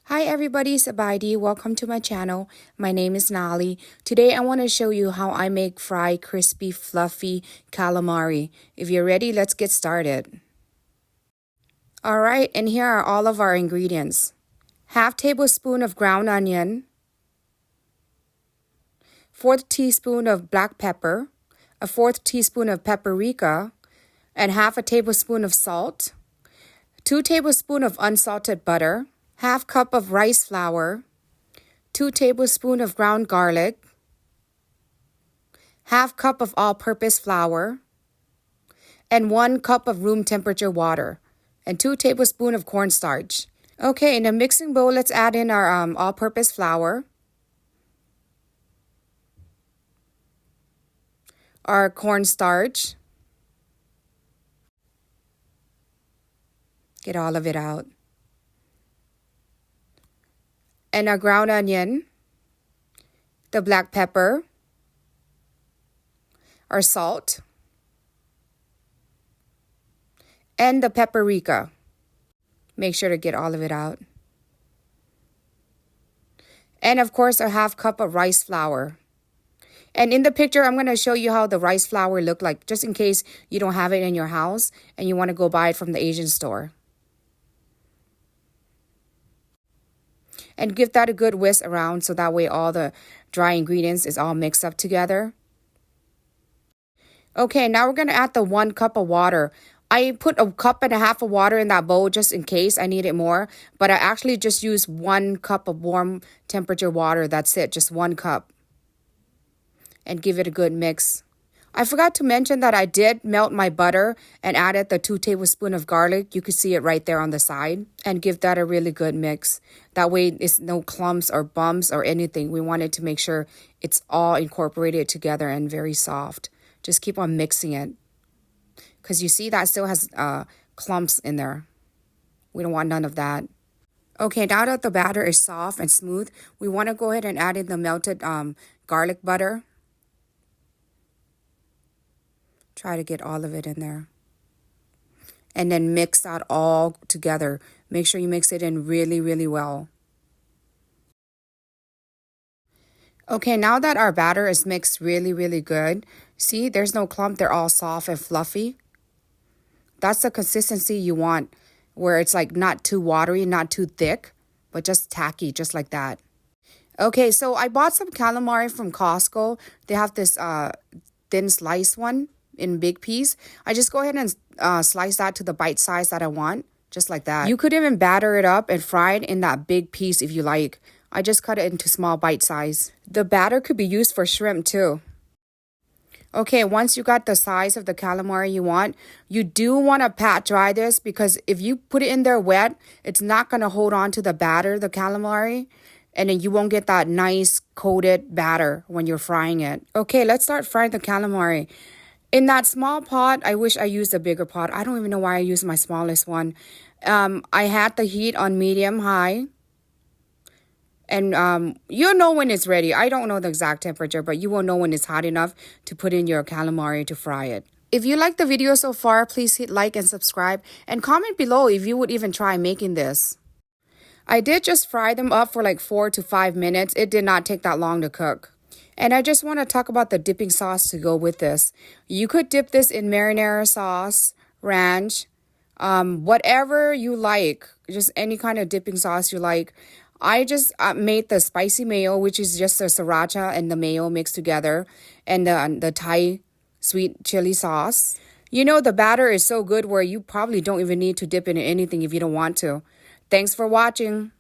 Hi everybody, Sabaidi. Welcome to my channel. My name is Nali. Today I want to show you how I make fried, crispy, fluffy calamari. If you're ready, let's get started. Alright, and here are all of our ingredients. Half tablespoon of ground onion, 1/4 teaspoon of black pepper, a 1/4 teaspoon of paprika, and half a tablespoon of salt, 2 tablespoons of unsalted butter, half cup of rice flour, 2 tablespoons of ground garlic, half cup of all-purpose flour, and 1 cup of room temperature water, and 2 tablespoons of cornstarch. Okay, in a mixing bowl, let's add in our all-purpose flour, our cornstarch, get all of it out, and our ground onion, the black pepper, our salt, and the paprika. Make sure to get all of it out. And of course, a half cup of rice flour. And in the picture, I'm going to show you how the rice flour looked like, just in case you don't have it in your house and you want to go buy it from the Asian store. And give that a good whisk around so that way all the dry ingredients is all mixed up together. Okay, now we're going to add the 1 cup of water. I put 1.5 cups of water in that bowl just in case I needed more. But I actually just used 1 cup of warm temperature water. That's it, just 1 cup. And give it a good mix. I forgot to mention that I did melt my butter and added the 2 tablespoons of garlic. You could see it right there on the side. And give that a really good mix. That way it's no clumps or bumps or anything. We wanted to make sure it's all incorporated together and very soft. Just keep on mixing it. Because you see that still has clumps in there. We don't want none of that. Okay, now that the batter is soft and smooth, we want to go ahead and add in the melted garlic butter. Try to get all of it in there. And then mix that all together. Make sure you mix it in really, really well. Okay, now that our batter is mixed really, really good, see, there's no clump. They're all soft and fluffy. That's the consistency you want, where it's like not too watery, not too thick, but just tacky, just like that. Okay, so I bought some calamari from Costco. They have this thin slice one in big piece. I just go ahead and slice that to the bite size that I want, just like that. You could even batter it up and fry it in that big piece if you like. I just cut it into small bite size. The batter could be used for shrimp too. Okay, once you got the size of the calamari you want, you do want to pat dry this because if you put it in there wet, it's not going to hold on to the batter, the calamari, and then you won't get that nice coated batter when you're frying it. Okay, let's start frying the calamari. In that small pot, I wish I used a bigger pot. I don't even know why I used my smallest one. I had the heat on medium-high. And you'll know when it's ready. I don't know the exact temperature, but you will know when it's hot enough to put in your calamari to fry it. If you like the video so far, please hit like and subscribe. And comment below if you would even try making this. I did just fry them up for like 4 to 5 minutes. It did not take that long to cook. And I just want to talk about the dipping sauce to go with this. You could dip this in marinara sauce, ranch, whatever you like. Just any kind of dipping sauce you like. I just made the spicy mayo, which is just the sriracha and the mayo mixed together, and the Thai sweet chili sauce. You know, the batter is so good where you probably don't even need to dip it in anything if you don't want to. Thanks for watching.